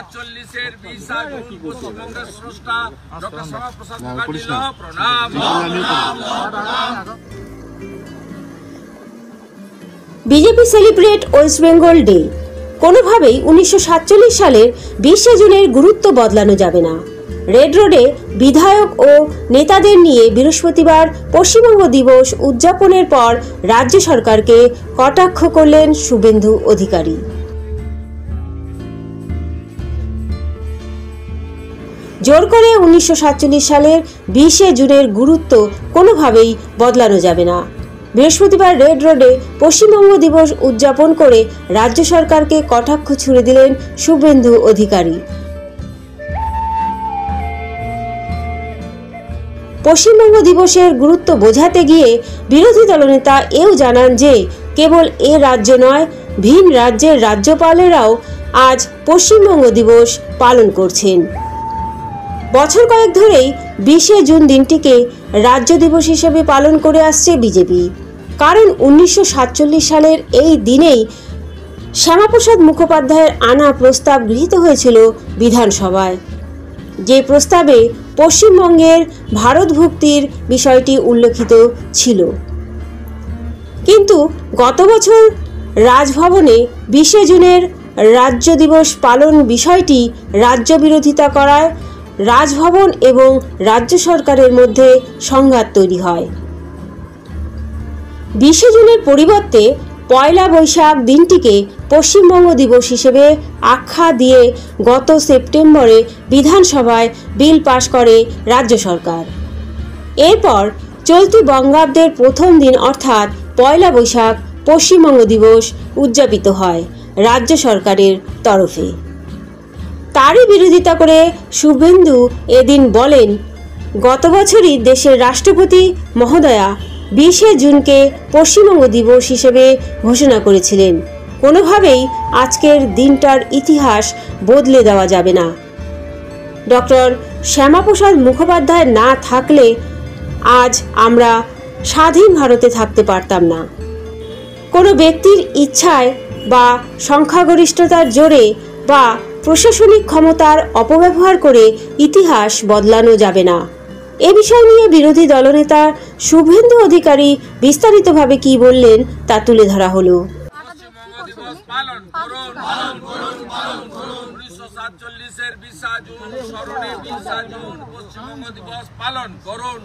1947-এর 20 June পশ্চিমবঙ্গের স্রষ্টা doctor Shyamaprasad মুখার্জির প্রণাম। BJP celebrate West Bengal day. কোনোভাবেই 1947 সালের 20 জুনের গুরুত্ব বদলানো যাবে না। রেড রোডে বিধায়ক ও নেতাদের নিয়ে বৃহস্পতিবার পশ্চিমবঙ্গ দিবস উদযাপনের পর রাজ্য সরকারকে কটাক্ষ করলেন শুভেন্দু অধিকারী। জোর করে 1947 সালের 20 জুনের গুরুত্ব কোনোভাবেই বদলানো যাবে না। বৃহস্পতিবার রেড রোডে পশ্চিমবঙ্গ দিবস উদযাপন করে রাজ্য সরকারকে কটাক্ষ ছুড়ে দিলেন শুভেন্দু অধিকারী। পশ্চিমবঙ্গ দিবসের গুরুত্ব বোঝাতে গিয়ে বিরোধী দলনেতা এও জানান যে কেবল এ রাজ্য নয়, ভিন রাজ্যের রাজ্যপালেরাও আজ পশ্চিমবঙ্গ দিবস পালন করছেন। বছর কয়েক ধরেই 20 জুন দিনটিকে রাজ্য দিবস হিসেবে পালন করে আসছে বিজেপি। কারণ 1947 সালের এই দিনেই শ্যামাপ্রসাদ মুখোপাধ্যায়ের আনা প্রস্তাব গৃহীত হয়েছিল বিধানসভায়, যে প্রস্তাবে পশ্চিমবঙ্গের ভারতভুক্তির বিষয়টি উল্লেখিত ছিল। কিন্তু গত বছর রাজভবনে 20 জুনের রাজ্য দিবস পালন বিষয়টি রাজ্য বিরোধিতা করায় রাজভবন এবং রাজ্য সরকারের মধ্যে সংঘাত তৈরি হয়। 20 জুনের পরিবর্তে পয়লা বৈশাখ দিনটিকে পশ্চিমবঙ্গ দিবস হিসেবে আখ্যা দিয়ে গত সেপ্টেম্বরে বিধানসভায় বিল পাশ করে রাজ্য সরকার। এরপর চলতি বঙ্গাব্দের প্রথম দিন অর্থাৎ পয়লা বৈশাখ পশ্চিমবঙ্গ দিবস উদযাপিত হয় রাজ্য সরকারের তরফে। তারই বিরোধিতা করে শুভেন্দু এদিন বলেন, গত বছরই দেশের রাষ্ট্রপতি মহোদয়া 20 জুনকে পশ্চিমবঙ্গ দিবস হিসেবে ঘোষণা করেছিলেন। কোনোভাবেই আজকের দিনটার ইতিহাস বদলে দেওয়া যাবে না। ডক্টর শ্যামাপ্রসাদ মুখোপাধ্যায় না থাকলে আজ আমরা স্বাধীন ভারতে থাকতে পারতাম না। কোনো ব্যক্তির ইচ্ছায় বা সংখ্যাগরিষ্ঠতার জোরে বা প্রশাসনিক ক্ষমতার অপব্যবহার করে ইতিহাস বদলানো যাবে না। এ বিষয় নিয়ে বিরোধী দলনেতা শুভেন্দু অধিকারী বিস্তারিতভাবে কি বললেন তা তুলে ধরা হলো। 1947-এর 20 জুন স্মরণে 20 জুন পশ্চিমবঙ্গ দিবস পালন করুন।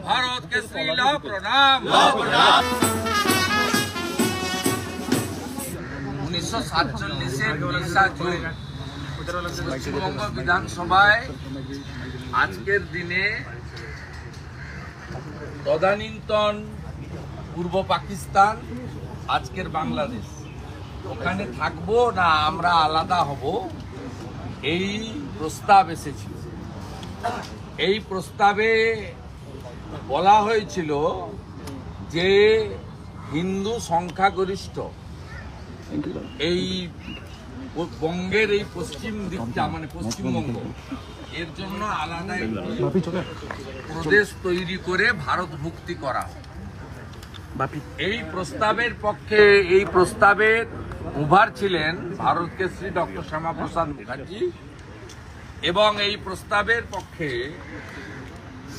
ভারত কেসরি লাভ প্রণাম। 1947-এর 20 জুন পশ্চিমবঙ্গ বিধানসভায় আজকের দিনে তদানীন্তন পূর্ব পাকিস্তান, আজকের বাংলাদেশ, ওখানে থাকবো না আমরা আলাদা হব, এই প্রস্তাব এসেছিল। এই প্রস্তাবে বলা হয়েছিল যে হিন্দু সংখ্যাগরিষ্ঠ এই বঙ্গের এই পশ্চিম দিকটা মানে পশ্চিমবঙ্গ, এর জন্য আলাদা প্রদেশ তৈরি করে ভারত ভুক্তি করা। এই প্রস্তাবের পক্ষে, এই প্রস্তাবের উভার ছিলেন ভারত কেসরি ডক্টর শ্যামাপ্রসাদ মুখার্জি, এবং এই প্রস্তাবের পক্ষে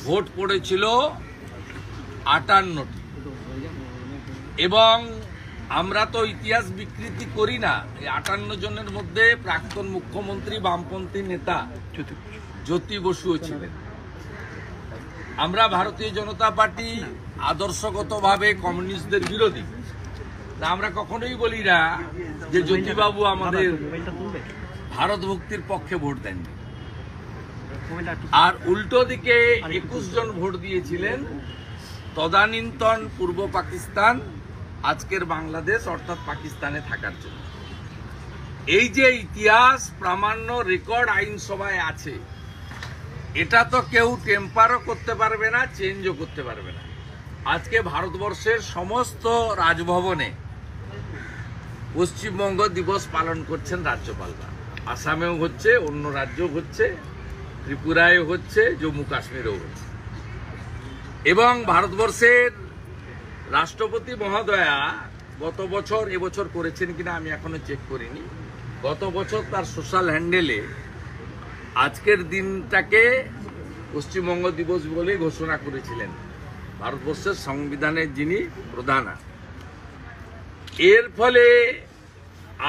ভোট পড়েছিল 58টি। এবং আমরা তো ইতিহাস বিকৃতি করি না। এই 58 জনের মধ্যে প্রাক্তন মুখ্যমন্ত্রী বামপন্থী নেতা জ্যোতি বসুও ছিলেন। আমরা ভারতীয় জনতা পার্টি আদর্শগতভাবে কমিউনিস্টদের বিরোধী। আমরা কখনোই বলি না যে জ্যোতিবাবু আমাদের ভারত মুক্তির পক্ষে ভোট দেননি। আর উল্টো দিকে 21 জন ভোট দিয়েছিলেন তদানীন্তন পূর্ব পাকিস্তান, আজকের বাংলাদেশ অর্থাৎ পাকিস্তানে থাকার জন্য। এই যে ইতিহাস প্রামাণ্য রেকর্ড আইনসভায় আছে, এটা তো কেউ টেম্পারও করতে পারবে না, চেঞ্জও করতে পারবে না। আজকে ভারতবর্ষের সমস্ত রাজভবনে পশ্চিমবঙ্গ দিবস পালন করছেন রাজ্যপালরা। আসামেও হচ্ছে, অন্য রাজ্যও হচ্ছে, ত্রিপুরায় হচ্ছে, জম্মু কাশ্মীরেও হচ্ছে। এবং ভারতবর্ষের রাষ্ট্রপতি মহোদয়া গত বছর, এবছর করেছেন কিনা আমি এখনো চেক করিনি, গত বছর তার সোশ্যাল হ্যান্ডেলে আজকের দিনটাকে পশ্চিমবঙ্গ দিবস বলে ঘোষণা করেছিলেন, ভারতবর্ষের সংবিধানের যিনি প্রধান। এর ফলে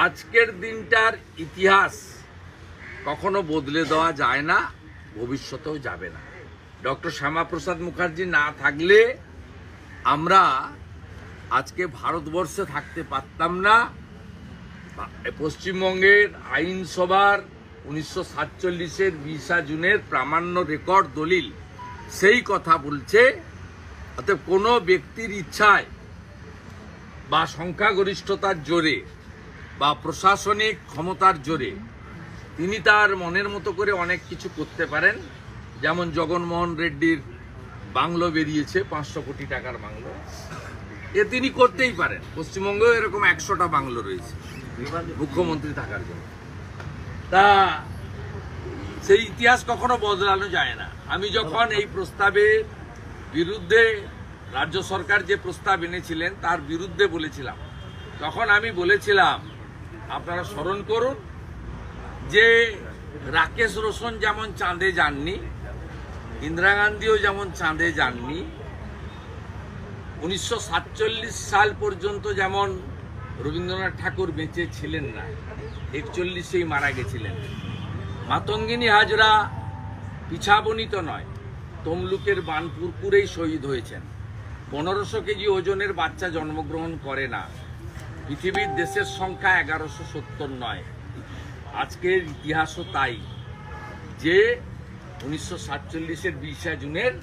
আজকের দিনটার ইতিহাস কখনো বদলে দেওয়া যায় না, ভবিষ্যতেও যাবে না। ডক্টর শ্যামাপ্রসাদ মুখার্জি না থাকলে আমরা আজকে ভারতবর্ষে থাকতে পারতাম না। পশ্চিমবঙ্গের আইনসভার 1947-এর 20 জুনের প্রামাণ্য রেকর্ড দলিল সেই কথা বলছে। অতএব কোনো ব্যক্তির ইচ্ছায় বা সংখ্যাগরিষ্ঠতার জোরে বা প্রশাসনিক ক্ষমতার জোরে তিনি তার মনের মতো করে অনেক কিছু করতে পারেন। যেমন জগনমোহন রেড্ডির বাংলো বেরিয়েছে, 500 কোটি টাকার বাংলো, এ তিনি করতেই পারেন। পশ্চিমবঙ্গেও এরকম 100টা বাংলো রয়েছে মুখ্যমন্ত্রী থাকার জন্য। তা সেই ইতিহাস কখনো বদলানো যায় না। আমি যখন এই প্রস্তাবের বিরুদ্ধে, রাজ্য সরকার যে প্রস্তাব এনেছিলেন তার বিরুদ্ধে বলেছিলাম, তখন আমি বলেছিলাম আপনারা স্মরণ করুন যে রাকেশ রোশন যেমন চাঁদে যাননি, ইন্দিরা গান্ধীও যেমন চাঁদে যাননি, 1947 সাল পর্যন্ত যেমন রবীন্দ্রনাথ ঠাকুর বেঁচে ছিলেন না, 41-এই মারা গেছিলেন। মাতঙ্গিনী হাজরা পিছাবনিত নয়, তমলুকের বানপুরপুরেই শহীদ হয়েছেন। 1500 কেজি ওজনের বাচ্চা জন্মগ্রহণ করে না। পৃথিবীর দেশের সংখ্যা 1170 নয়। আজকের ইতিহাসও তাই, যে 1947-এর 20 জুনের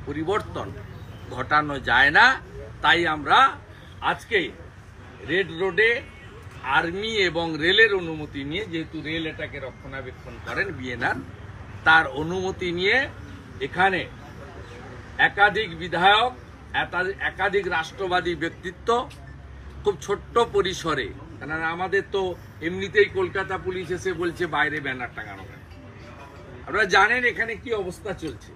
পরিবর্তন ঘটানো যায় না। তাই আমরা আজকে রেড রোডে আর্মি এবং রেলের অনুমতি নিয়ে, যেহেতু রেল এটাকে রক্ষণাবেক্ষণ করেন বিএনআর, তার অনুমতি নিয়ে এখানে একাধিক বিধায়ক, একাধিক রাষ্ট্রবাদী ব্যক্তিত্ব খুব ছোট্ট পরিসরে, কেননা আমাদের তো এমনিতেই কলকাতা পুলিশ এসে বলছে বাইরে ব্যানার টাঙানো কেন। আপনারা জানেন এখানে কি অবস্থা চলছে।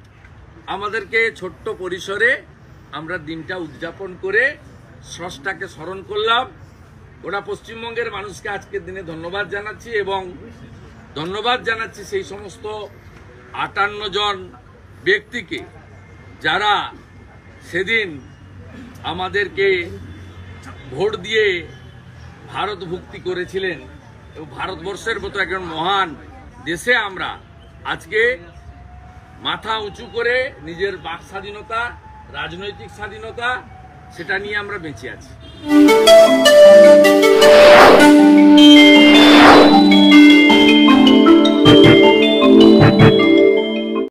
আমাদেরকে ছোট্ট পরিসরে আমরা দিনটা উদযাপন করে স্রষ্টাকে স্মরণ করলাম। ওরা পশ্চিমবঙ্গের মানুষকে আজকের দিনে ধন্যবাদ জানাচ্ছি, এবং ধন্যবাদ জানাচ্ছি সেই সমস্ত 58 জন ব্যক্তিকে যারা সেদিন আমাদেরকে ভোট দিয়ে ভারত ভুক্তি করেছিলেন। এবং ভারতবর্ষের মতো একজন মহান দেশে আমরা আজকে মাথা উঁচু করে নিজের বাক স্বাধীনতা, রাজনৈতিক স্বাধীনতা, সেটা নিয়ে আমরা বেঁচে আছি।